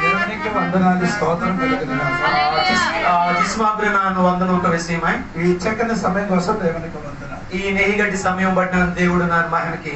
దేవునికి వందనాలు, స్తోత్రం ನಾನು ವಂದನ ವಿಷಯಮೈ ఈ చక్కని సమయం కోసం దేవునికి వందనాలు. ఈ నెయ్యిగడ్డి సమయం పట్టిన దేవుడు నా మహిమకి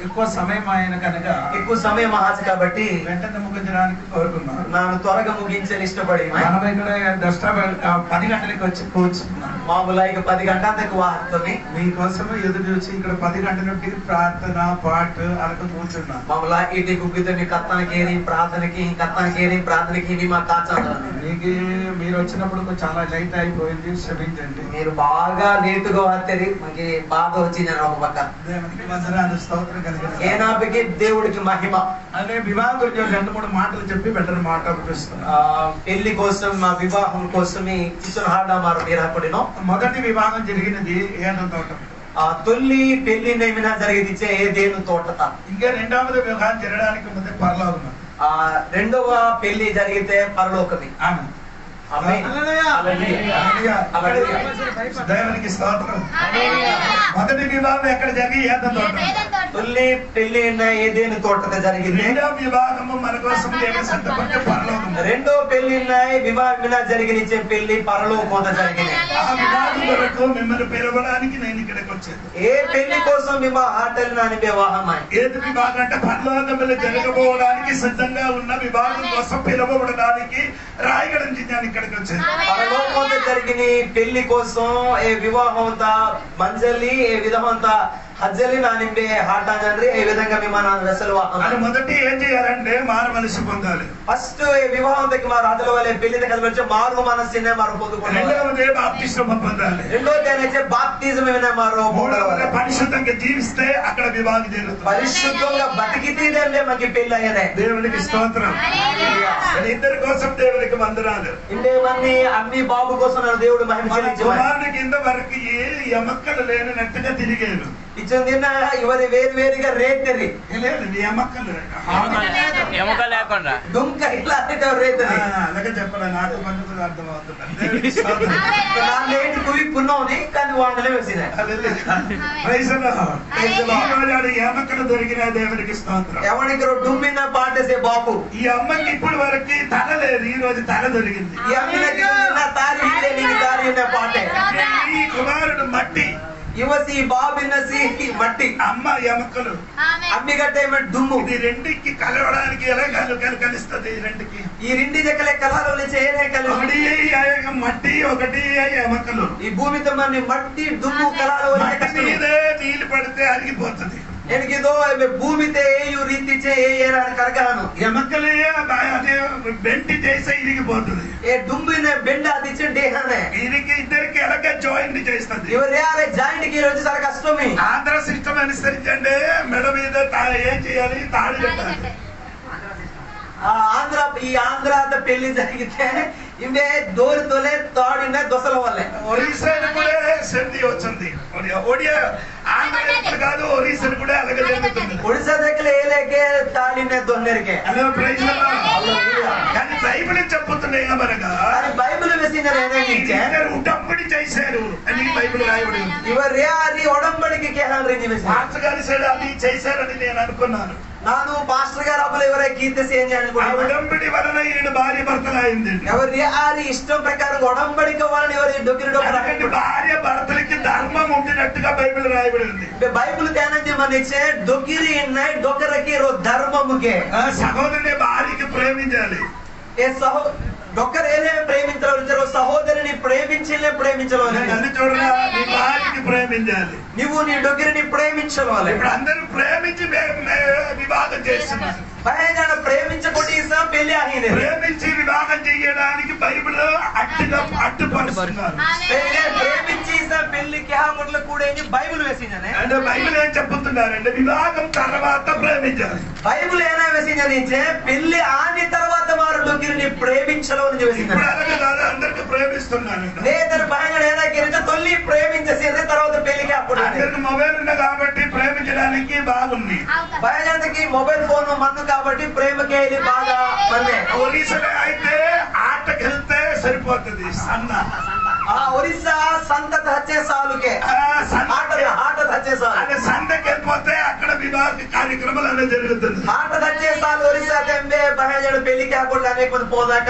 ఎక్కువ సమయం ఆయన కనుక ఎక్కువ సమయం ఆశ కాబట్టి వెంటనే ముగించడానికి కోరుకున్నాను. ನಾನು త్వరగా ముగించని ఇష్టపడి మనం ఇక్కడ 10 గంటలకు వచ్చి కూర్చున్నాం. మామూలుగా ఇక 10 గంటలకు వాడుతుంది మీకోసమే ఎదురు చూసి ఇక్కడ 10 గంటల నుండి ప్రార్థన పాట అరకు కూర్చున్నాం. మామూలుగా ఇంటి గుగ్గితని కత్తానికేరి ప్రార్థనకి మా కాచాలి. మీకు మీరు వచ్చినప్పుడు చాలా లేట్ అయిపోయింది, క్షమించండి. మీరు బాగా లేటుగా వస్తారు, మనకి బాధ వచ్చింది అని ఒక పక్క. దేవునికి వందనాలు, స్తోత్రం కలిగిన ఏనాపికి దేవుడికి మహిమ. అదే వివాహం గురించి 2-3 మాటలు చెప్పి వెంటనే మాట్లాడుతున్నాను. పెళ్లి కోసం, మా వివాహం కోసమే కిచెన్ హాడా మారు మీరాకుడినో మొదటి వివాహం జరిగినది ఏదో తోట. తొల్లి పెళ్లి నేమిన జరిగితే ఏదేను తోటత. ఇంకా రెండవది వివాహం జరగడానికి ముందే పరలోకం. రెండవ పెళ్లి జరిగితే పరలోకమే. దేవునికి స్తోత్రం. మొదటి వివాహం ఎక్కడ జరిగి ఏదో తోట. తొల్లి పెళ్లి ఏదేను తోటత జరిగింది. రెండవ వివాహము మన కోసం దేవుని సంతపంటే పరలోకం. రెండో పెళ్లి వివాహం జరిగినిచ్చే పెళ్లి పరలోకం జరిగింది. ఆ వివాహం వరకు మిమ్మల్ని పిలవడానికి నేను ఇక్కడికి వచ్చాను. ఏ పెళ్లి కోసం మేము ఆటలు నాని వివాహం ఏది వివాహం అంటే పరలోకంలో జరగబోవడానికి సిద్ధంగా ఉన్న వివాహం కోసం పిలవబడడానికి రాయగడ నుంచి నేను ఇక్కడికి వచ్చాను. పరలోకంలో జరిగిన పెళ్లి కోసం ఏ వివాహం అంతా మంజలి ఏ విధం అంతా హజ్జలి నా నింబే హాటాండ్రి ఏ విధంగా విమానాలు వెసలు అని మొదటి ఏం చేయాలంటే మారు మనసు పొందాలి. ఫస్ట్ ఏ వివాహంకి మా రాజుల వల్లే పెళ్లి దగ్గర వచ్చి మారు మనస్సునే మారు పొందుకోవాలి. రెండవది బాప్తిస్మం పొందాలి. రెండోది బాప్తిజం మారు. మూడవది పరిశుద్ధంగా జీవిస్తే అక్కడ వివాహం జరుగుతుంది. పరిశుద్ధంగా బతికితేనే మనకి పెళ్లి అయ్యేదే. దేవునికి స్తోత్రం. ఇద్దరి కోసం దేవునికి వందనాలు. ఇంకేమన్నీ అన్ని బాబు కోసం దేవుడు మహిమ కుమారుని కింద వరకు ఏ ఎమక్కలు లేనట్టుగా తిరిగాను. ఇచ్చిన ఇవరి వేరు వేరుగా రేతరి ఎముక లేకుండా దుంక ఇట్లా రేతరి అలాగే చెప్పలే. నాకు పండుగ అర్థం అవుతుంది. కున్నావుని కానీ వాళ్ళనే వేసిన ఎమక్కలు దొరికిన దేవునికి స్తోత్రం. ఎవరికి డుమ్మిన పాటేసే బాబు. ఈ అమ్మకి ఇప్పుడు వరకు తల లేదు, ఈ రోజు తల దొరికింది. ఈ అమ్మకి తారి పాటే. ఈ కుమారుడు మట్టి, యువసి బాబిన్నసి మట్టి, అమ్మ ఎముకలు, అమ్మిగట్టే దుమ్ము. ఇది రెండుకి కలవడానికి ఎలా కలుస్తుంది? ఈ రెండుకి ఈ రెండు జక్కలే కలలు చేయలే కలు. ఒకటి మట్టి, ఒకటి ఎముకలు. ఈ భూమితో మన మట్టి దుమ్ము కలలు మీదే నీళ్లు పడితే అరిగిపోతుంది. ఎనికిదో భూమితే ఏ రీతి కరగాను ఎముకలే బెంటి చేస్తే ఇరిగిపోతుంది. ఏ డుంబిన బెండ అది డేహానే దీనికి ఇద్దరికి ఎలాగ జాయింట్ చేస్తుంది. ఎవరు జాయింట్ కి రోజు చాలా కష్టమే. ఆంధ్ర సిస్టమ్ అనుసరించండి. మెడ మీద ఏం చేయాలి? తాడు కట్టాలి. ఆంధ్ర పెళ్లి జరిగితే ఇవే దోరి తోలే తాడిన దొసల వల్లే. ఒరిస్సా కూడా సంధి వచ్చింది. ఒడియా ఆంధ్ర కాదు, ఒరిస్సా కూడా అలాగే జరుగుతుంది. ఒడిశా దగ్గర ఏలేకే తాడిన దొన్నెరికే. కానీ బైబిల్ చెప్పుతున్నాయి మనగా. బైబిల్ వేసిన ఉటంబడి చేశారు అని బైబిల్ రాయబడి ఉంది. ఇవరే అది ఒడంబడికి మాస్టర్ గారి సైడ్ అది చేశారని నేను అనుకున్నాను. ನಾನು ಪಾಸ್ಟರ್ గారు అప్పుడు ఎవరై కీర్తి ఏం చేయాలనుకున్నాను. ఒడంబడి వలన ఈయన భార్య భర్తలు అయింది. ఎవరి అది ఇష్టం ప్రకారం ఒడంబడిక వలన ఎవరి డొక్కిరి భార్య భర్తలకి ధర్మం ఉండినట్టుగా బైబిల్ రాయబడి ఉంది. బైబిల్ ధ్యానం మనిచ్చే డొక్కిరి డొక్కరకి ధర్మముకే. సహోదరుని భార్యకి ప్రేమించాలి. ఏ డొక్కరు ఏదే ప్రేమించరు, సహోదరిని ప్రేమించలేదు. నన్ను చూడరా, నీ భార్యకి ప్రేమించాలి. నువ్వు నీ డొక్కిరిని ప్రేమించవాలి. ఇప్పుడు అందరూ ప్రేమించి వివాహం చేస్తున్నారు. ప్రేమించబడి పెళ్లి అయింది. ప్రేమించి వివాహం చేయడానికి బైబిల్ అడ్డుపరుస్తున్నారు. ప్రేమించి పెళ్లికి కూడా బైబిల్ వేసిందని. అంటే బైబిల్ ఏం చెప్పుతున్నారంటే వివాహం తర్వాత ప్రేమించాలి. బైబిల్ ఏనా వేసిందని పెళ్లి ఆని తర్వాత వారు డొక్కిరిని ప్రేమించడం అందరికి ప్రేమిస్తున్నారు. లేదని భయంగా ఏదైనా తొలి ప్రేమించేసి తర్వాత పెళ్లికి అప్పుడు అందరికి మొబైల్ ఉంది కాబట్టి ప్రేమించడానికి బాగుంది. భయానికి మొబైల్ ఫోన్ మందు కాబట్టి ప్రేమకి బాగా మందే. ఒరిస్సా అయితే ఆటకి వెళ్తే సరిపోతుంది. ఒరిస్సా సంతత హచ్చే సాలుకే ఆట హచ్చే సాలు. సంతకి వెళ్ళిపోతే అక్కడ వివాహ కార్యక్రమాలు అనేది జరుగుతుంది. మాట దచ్చేసాలు ఒరిస్సా తెంబే బహజడు పెళ్లికి కాకుండా అనేక మంది పోదాక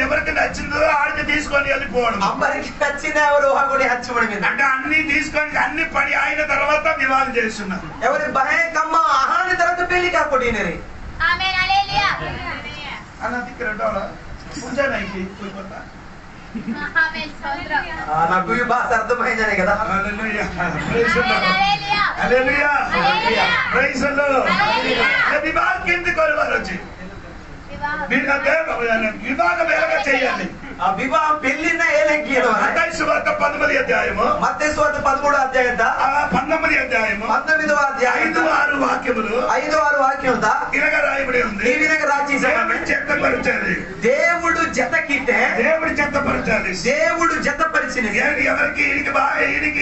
ఎవరికి నచ్చిందో ఆడికి తీసుకొని వెళ్ళిపోవడం. అందరికి నచ్చిన ఎవరు కూడా హచ్చబడి మీద అంటే అన్ని తీసుకొని అన్ని పని అయిన తర్వాత వివాహం చేస్తున్నారు. ఎవరి భయ కమ్మ ఆహాని తర్వాత పెళ్లి కాకుండా అన్నది రెండోలా పూజానికి పోయిపోతా. నాకు ఈ భాష అర్థమైందనే కదా. వివాహం కిందకి వారు వచ్చి వివాహం ఎలాగా చేయాలి? ఆ వివాహం పెళ్లిన ఏలెక్కియడం మత్తయి సువార్త 19వ అధ్యాయము, మత్తయి సువార్త 13వ అధ్యాయం 19వ అధ్యాయము 19వ అధ్యాయం 5-6 వాక్యములు 5-6 వాక్యం ఇలాగా రాయబడి ఉంది. ఈ విధంగా రాసేసాడు. చెత్తపరచాలి దేవుడు జతకితే దేవుడు చెత్తపరచాలి. దేవుడు జతపరిచినది ఎవరికి ఈ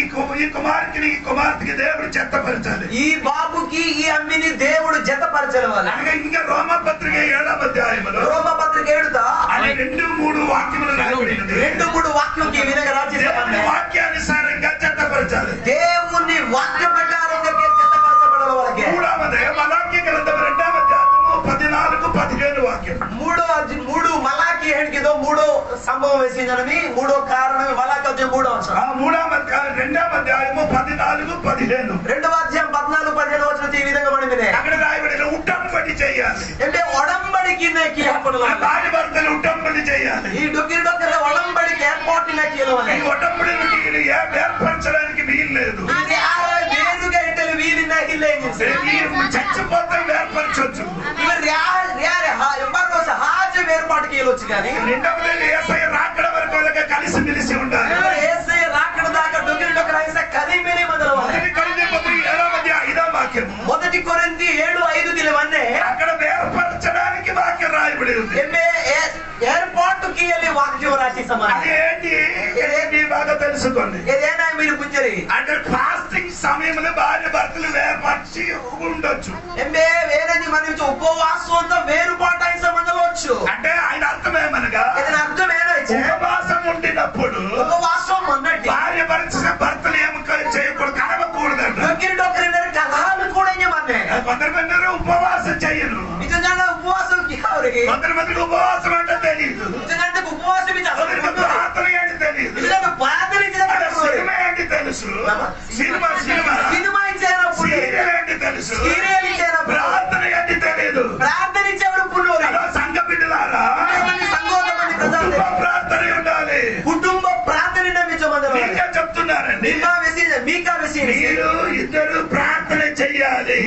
కుమార్తెకి కుమార్తెకి దేవుడు చెత్తపరచాలి. ఈ బాబుకి ఈ అమ్మిని దేవుడు జతపరచడం వల్ల ఇంకా రోమపత్రిక 7వ అధ్యాయములో రోమపత్రిక 2-3 వాక్యములు రాయబడినది. 2-3 వాక్యంకి ఈ విధంగా రాసేసాడు. వాక్యానుసారంగా చెత్తపరచాలి. దేవుని వాక్య ప్రకారంగా జతపరచబడడం వరకే. 3వ మలాకి గ్రంథం 2వ అధ్యాయము 14-15 వాక్యం. 3 మలాకి హెడ్కిదో 3 సంభవం వేసిందని 3 కారణం మలాకి 3వ అంశం. 2వ అధ్యాయము 14-15 2వ అధ్యాయం 14-15 వచ్చిన ఈ విధంగా పడింది. అక్కడ రాయబడిన ఉట్టంబడి చేయాలి. అంటే ఒడంబడికి భార్య భర్తలు ఉట్టంబడి చేయాలి. ఈ డొక్కిరి డొక్కర ఒడంబడికి ఏర్పాటు ఈ ఉట్టంబడిని ఏర్పరచడానికి వీలు లేదు. వేరుగా ఇట్టలు వీలిన చచ్చిపోతే ఏర్పరచవచ్చు. ఏర్పాటుకి వెళ్ళొచ్చు కానీ రాకడ వరకు కలిసి మెలిసి ఉండాలి. రాకడ దాకా డొక్కిరి డొక్కర కలిమిని మొదలవాలి. 5వ వాక్యము 1 కొరింథీ 7:5 అక్కడ ఏర్పరచడానికి వాక్యం రాయబడి ఉంది. ఏర్పాటుకి వెళ్ళి వాక్యం రాసి సమానం ఏంటి బాగా తెలుసుకోండి. ఏదైనా మీరు గుంజరి అంటే ఫాస్టింగ్ సమయంలో భార్య భర్తలు ఏర్పరిచి ఉండొచ్చు. వేరేది మనం ఉపవాసంతో వేరుపాటు అయిన సంబంధం వచ్చు. అంటే ఆయన అర్థమేమనగా అర్థం ఉపవాసం ఉండినప్పుడు ఉపవాసం అన్నట్టు భార్య భర్తలు ఏమి చేయకూడదు, కలవకూడదంట. కళాలు కూడా కొందరు ఉపవాసం చేయను. నిజంగా ఉపవాసం కొందరికి ఉపవాసం అంటే తెలియదు. ఉపవాసం ప్రార్థన ఏంటి తెలియదు. సినిమా ఏంటి తెలుసు. సినిమా సినిమా సీరియల్ ఏంటి తెలుసు. సీరియల్ ఇచ్చారు. ప్రార్థన ఏంటి తెలియదు. ప్రార్థన ఇచ్చేవాడు సంఘ బిడ్డలారా ప్రార్థన ఉండాలి. కుటుంబ ప్రార్థన చెప్తున్నారండి. మీరు ఇద్దరు ప్రార్థన చెయ్యాలి.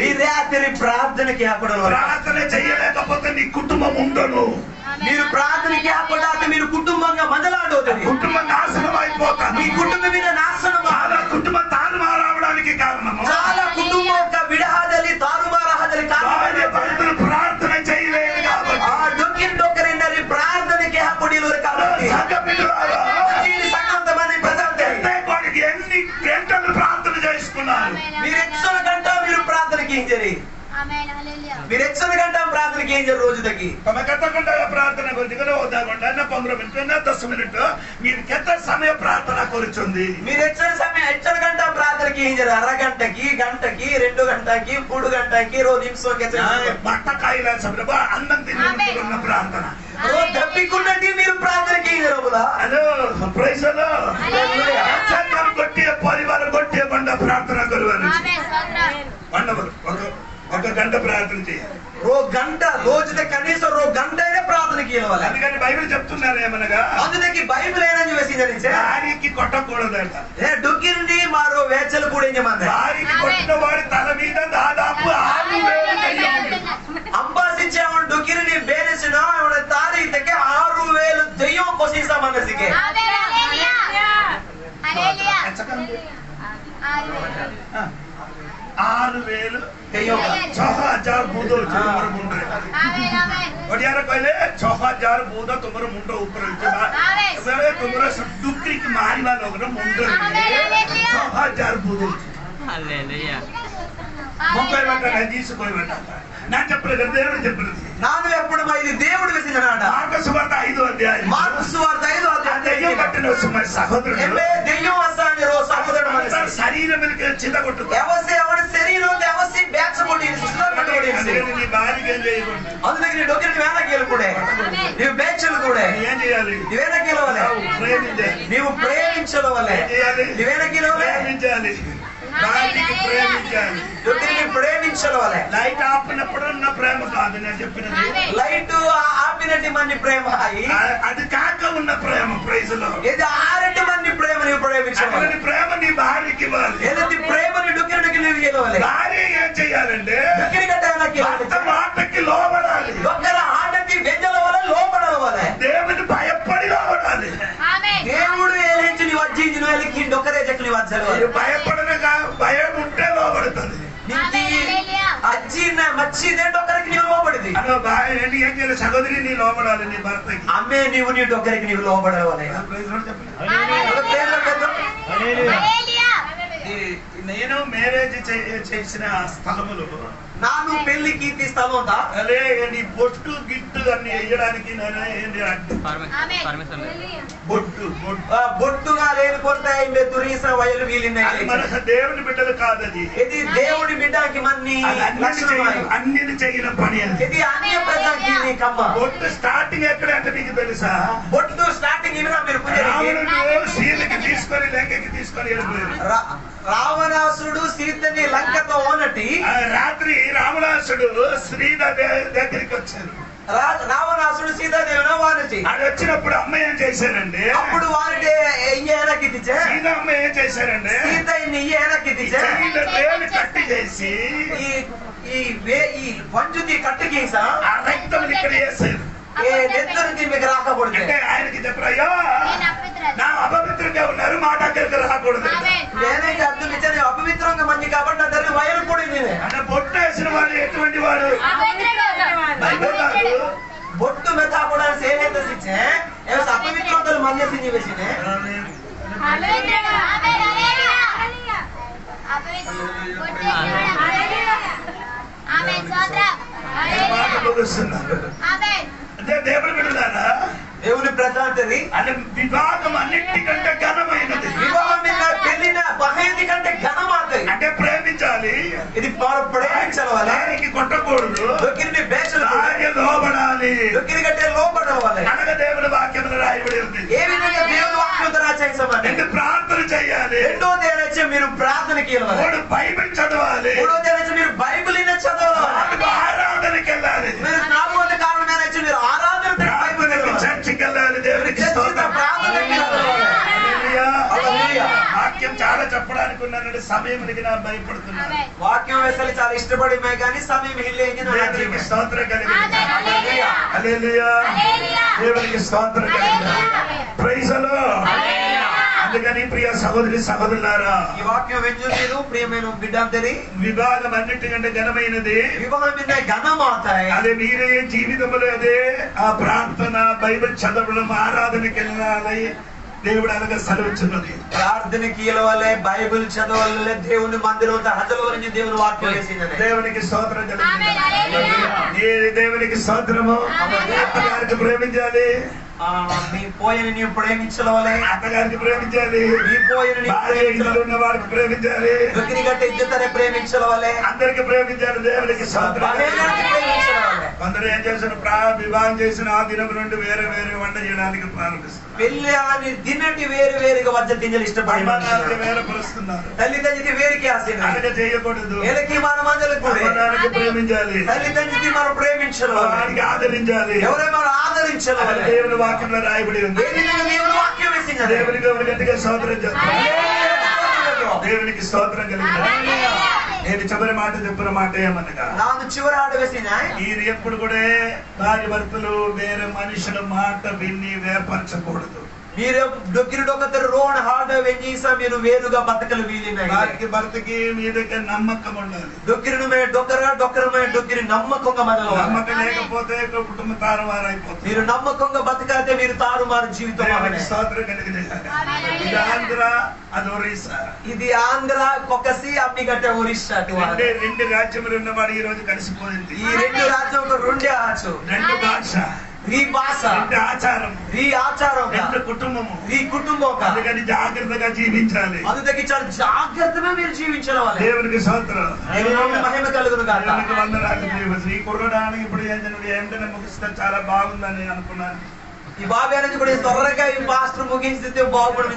ప్రార్థనకి ప్రార్థన చెయ్యలేకపోతే నీ కుటుంబం ఉండను. మీరు ప్రార్థనకి కాకుండా మీరు కుటుంబంగా మొదలాడవుతుంది. కుటుంబం నాశనం అయిపోతాను. మీ కుటుంబం మీద నాశనం. చాలా కుటుంబం తారుమారవడానికి కారణము చాలా కుటుంబం విడహాదలి తారుమారహదలి భర్తలు ప్రార్థన చేయలేదు కాబట్టి ఆ డొక్కిరి డొక్కరిండరి ప్రార్థనకి హక్కుడిలు కాబట్టి ఎన్ని గంటలు ప్రార్థన చేసుకున్నారు. మీరు ఎక్సల గంట మీరు ప్రార్థనకి ఏం జరి మీరు ఎక్సల గంట ప్రార్థనకి ఏం జరి రోజు తగ్గి కట్టకుండా ప్రార్థన కొద్దిగా వద్దాకుండా 15 మినిట్ 10 మినిట్ మీరు ఎంత సమయం ప్రార్థన కూర్చుంది. మీరు ఎక్సల గంట ప్రార్థనకి ఏం జరి అరగంటకి గంటకి 2 గంటకి 3 గంటకి రోజు నిమిషం బట్ట కాయల అన్నం తిన్న ప్రార్థన తప్పికుంటే మీరు ప్రార్థనకి ఏం జరగదా. హలో ప్రైజ్లో కొట్టే పరివారం కొట్టే బండ ప్రార్థన కొలువారు. ఒక గంట ప్రార్థన చేయాలి. గంట రోజుతో కనీసం గంట అయినా ప్రార్థనకి వెళ్ళాలి. అందుకని బైబిల్ చెప్తున్నారు ఏమనగా అందుకే బైబిల్ ఏనని వేసి భార్యకి కొట్టకూడదంట. డొక్కింది మారో వేచలు కూడా భార్యకి కొట్టిన వాడి తల మీద దాదాపు 6,000 అంబాసించేవాడు డొక్కిరిని బేరేసిన తారీఖకి 6,000 దెయ్యం కోసేసా మనసికి 6,000 6,000 बूदो तुम्हारे मुंड रहे बढ़िया कहले 6,000 बूदा तुम्हारे मुंड ऊपर मेरे तुम्हारे सब डुक्री की मारी वाला लोग ना मुंड रहे 6,000 बूदो मुंबई में का नदी से कोई बना था ना जब प्रगति है जब प्रगति ನಾನು ಎప్పుడు ಇದು ದೇವರು ವಿಸಿದನಾಡ మార్కు సువార్త 5వ అధ్యాయం మార్కు సువార్త 5వ అధ్యాయం దెయ్యం పట్టిన సహోదరుడు ఎమ్మే దెయ్యం వస్తానిరో సహోదరుడు మన శరీరం మీద చితగొట్టు ఎవసి అవన శరీరం ఎవసి బ్యాచ్ ಅದಕ್ಕೆ ನೀವು ಡೊಕ್ಕಿನ ನೀವೇನ ಕೇಳ್ಕೊಡೆ ನೀವು ಬೇಚಲು ಕೂಡ ఏం చేయాలి ನೀವೇನ ಕೇಳವಲ್ಲ ప్రేమించాలి ನೀವು ಪ್ರೇಮಿಸಲವಲ್ಲ ನೀವೇನ ಕೇಳವಲ್ಲ ప్రేమించాలి భార్యకి ప్రేమించాలి డొక్కిని ప్రేమించలవల్ల లైట్ ఆపినప్పుడు ఉన్న ప్రేమ కాదు నేను చెప్పినది లైట్ ఆపినట్టు మంది ప్రేమ అది కాక ఉన్న ప్రేమ ప్రైజ్ లో ఇది ఆరెండు మంది ప్రేమ నీవు ప్రేమించాలి అటువంటి ప్రేమ నీ భార్యకి ఇవ్వాలి ఏది ప్రేమని డొక్కినకి నీవు గెలవాలి భార్య ఏం చేయాలంటే డొక్కిని కట్టాలకి భర్త మాటకి లోబడాలి డొక్కల ఆటకి వెంజలవల్ల లోపడవల్ల దేవుని భయపడి లోబడాలి దేవుడు ఏలించి నీవు అజ్జించి నువ్వు వెళ్ళి డొక్కరే చెట్లు నీవు అజ్జలు భయపడనగా భయం ఉంటే లోబడుతుంది అజ్జిన మచ్చిదే డొక్కరికి నీవు లోబడింది అదో భార్య ఏంటి ఏం చేయాలి సహోదరి నీ లోబడాలి నీ భర్తకి అమ్మే నీవు నీ డొక్కరికి నీవు లోబడవాలి నేను మ్యారేజ్ చేసిన స్థలములు ನಾನು పెళ్లికి తీస్తాను ఉందా అదే నీ బొట్టు గిట్టు అన్ని వేయడానికి నేను ఏంటి బొట్టు బొట్టుగా లేకపోతే తురీస వయలు వీలినాయి మన దేవుని బిడ్డలు కాదు అది ఇది దేవుడి బిడ్డకి మన్ని అన్ని చేయన పని అది ఇది అన్య ప్రజలకి నీ కమ్మ బొట్టు స్టార్టింగ్ ఎక్కడ అంటే నీకు తెలుసా బొట్టు స్టార్టింగ్ ఇవినా మీరు రావణుడు సీతకి తీసుకొని లంకకి తీసుకొని వెళ్ళిపోయారు రావణాసుడు సీతని లంకతో ఓనటి రాత్రి రావణాసుడు శ్రీద దగ్గరికి వచ్చారు రావణాసుడు సీతాదేవిన వానటి అది వచ్చినప్పుడు అమ్మ ఏం చేశారండి అప్పుడు వానిటే ఇంకేనకి సీత అమ్మ ఏం చేశారండి సీత ఇంకేనకి వేలు కట్టి చేసి ఈ పంచుది కట్టుకేసా ఆ రక్తం ఇక్కడ వేసారు నెత్తరికి మీకు రాకూడదు అంటే ఆయనకి చెప్పరయ్యా నా అపవిత్రంగా ఉన్నారు మా దగ్గరికి రాకూడదు నేనే అర్థం ఇచ్చాను అపవిత్రంగా మంది కాబట్టి నా దగ్గర వయలు పడింది అంటే బొట్టు వేసిన వాడు ఎటువంటి వాడు బొట్టు మెతా కూడా సేనేత శిక్షే అపవిత్రంతో మంది వేసినే అంటే దేవుడు బిడ్డలారా దేవుని ప్రజాంతది అంటే వివాహం అన్నిటికంటే ఘనమైనది వివాహం మీద పెళ్లిన బహేది కంటే ఘనమాతది అంటే ప్రేమించాలి ఇది ప్రేమించాలి ఆయనకి కొట్టకూడదు దొక్కిని బేచలు ఆయన లోబడాలి దొక్కిని కట్టే లోపడవాలి అనగా దేవుని వాక్యంలో రాయబడి ఉంది ఏ విధంగా దేవుని వాక్యంతో రాసేసామంటే ప్రార్థన చేయాలి రెండోది ఏదైతే మీరు ప్రార్థనకి వెళ్ళాలి బైబిల్ చదవాలి మూడోది ఏదైతే మీరు బైబిల్ చదవాలి ఆరాధనకి వెళ్ళాలి మీరు నాలుగోది కారణం ఏదైతే మీరు ఆరాధన చర్చికి వెళ్ళాలి దేవునికి వాక్యం చాలా చెప్పడానికి ఉన్నానంటే సమయం నా భయపడుతున్నాను వాక్యం వేసాలి చాలా ఇష్టపడిమే కానీ సమయం దేవునికి స్తోత్రం కలిగింది హల్లెలూయా దేవునికి స్తోత్రం కలిగింది ప్రైజ్ ది లార్డ్ అందుకని ప్రియ సహోదరి సహోదరులారా ఈ వాక్యం వింటున్నారు ప్రియమైన బిడ్డందరి వివాహం అన్నిటికంటే ఘనమైనది వివాహం మీద ఘనమాతాయి అదే మీరే జీవితంలో అదే ఆ ప్రార్థన బైబిల్ చదవడం ఆరాధనకి వెళ్ళాలి దేవుడు అనగా సెలవుచున్నది ప్రార్థనకి వెళ్ళవలే బైబిల్ చదవాలే దేవుని మందిరం హజల గురించి దేవుని వాక్యం వేసింది దేవునికి స్తోత్రం దేవునికి స్తోత్రము అత్తగారికి ప్రేమించాలి మీ పోయని నీవు ప్రేమించలవలే అత్తగారికి ప్రేమించాలి మీ పోయని ఉన్న వారికి ప్రేమించాలి దొక్కిని గట్టి ఇద్దరే ప్రేమించలవలే అందరికి ప్రేమించాలి దేవునికి స్తోత్రం కొందరు ఏం చేసిన వివాహం చేసిన ఆ దినం నుండి వేరే వేరే వంట చేయడానికి ప్రారంభిస్తారు పెళ్లి అని తిన్నటి వేరు వేరుగా వద్ద తింజలు ఇష్టపడి వేరపరుస్తున్నారు తల్లిదండ్రికి వేరికి ఆశ చేయకూడదు వీళ్ళకి మన మందలకు ప్రేమించాలి తల్లిదండ్రికి మనం ప్రేమించాలి ఆదరించాలి ఎవరైనా మనం ఆదరించాలి దేవుని వాక్యంలో రాయబడి ఉంది దేవుని వాక్యం వేసింది దేవునికి గట్టిగా స్తోత్రం చెప్తాను దేవునికి స్తోత్రం కలిగింది నేను చివరి మాట చెప్పిన మాట ఏమనగా నాకు చివరి ఆట వేసిన ఇది ఎప్పుడు కూడా భార్య భర్తలు వేరే మనుషుల మాట విని వేపరచకూడదు మీరు డొక్కిరి డొక్కరు రోడ్ హార్డ్ వెంజీసా మీరు వేరుగా బతకలు వీలినాయి వారికి భర్తకి మీ దగ్గర నమ్మకం ఉండాలి డొక్కిరిని మే డొక్కిరి నమ్మకంగా మనలో నమ్మకం లేకపోతే కుటుంబ తారుమారైపోతుంది మీరు నమ్మకంగా బతకాతే మీరు తారుమారు జీవితం స్తోత్రం కలిగింది ఇది ఆంధ్ర అది ఒరిస్సా ఇది ఆంధ్ర కొక్కసి అమ్మిగట్ట ఒరిస్సా రెండు రాజ్యములు ఉన్నవాడు ఈ రోజు కలిసిపోయింది ఈ రెండు రాజ్యం రెండే ఆచు రెండు భాష ఈ భాష, ఆచారం, ఈ ఆచారం, కుటుంబము, ఈ కుటుంబం. అందుకని జాగ్రత్తగా జీవించాలి. అందుకని చాలా జాగ్రత్తగా మీరు జీవించడం వల్ల దేవునికి స్తోత్రం, మహిమ కలుగును గాక. దేవునికి వందనాలు. ఈ కుర్రడానికి ఇప్పుడు ఏంటనే ముగిస్తే చాలా బాగుందని అనుకున్నాను. ఈ బాబు అనేది కూడా త్వరగా ఈ పాస్టర్ ముగించితే బాగుపడి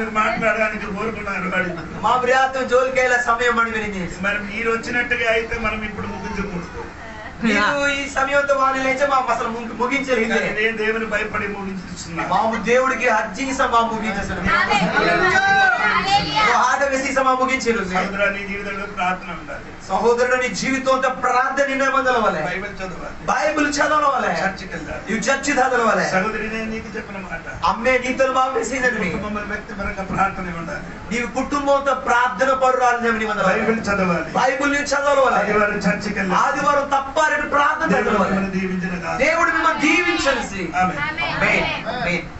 మాట్లాడడానికి కోరుకున్నారు. మా ప్రియాత్మ జోలికేలా సమయం అని విని మరి మీరు వచ్చినట్టుగా అయితే మనం ఇప్పుడు ముగించకూడదు. మీరు ఈ సమయంతో వాళ్ళు లేచే మా అసలు ముగించలేదు. నేను దేవుని భయపడి ముగించున్నా. మా దేవుడికి అర్జీసమా ముగించేసాను. ముగించారు. సహోదరుని జీవితంలో ప్రార్థన ఉండాలి. సహోదరుడు నీ జీవితంతో ప్రార్థన నిబంధనల వల్ల బైబిల్ చదవాలి. బైబిల్ చదవాలి. చర్చికి వెళ్ళాలి. నువ్వు చర్చి చదవాలి. సహోదరి నేను నీకు చెప్పిన మాట, అమ్మే నీతో బాగుంది. వ్యక్తిపరంగా ప్రార్థన ఉండాలి. నీవు కుటుంబంతో ప్రార్థన పరురాలు. బైబిల్ చదవాలి. బైబిల్ నువ్వు చదవాలి. ఆదివారం చర్చికి వెళ్ళాలి. ఆదివారం తప్పారని ప్రార్థన చదవాలి. దీవించిన దేవుడు మిమ్మల్ని దీవించాల్సి. ఆమేన్.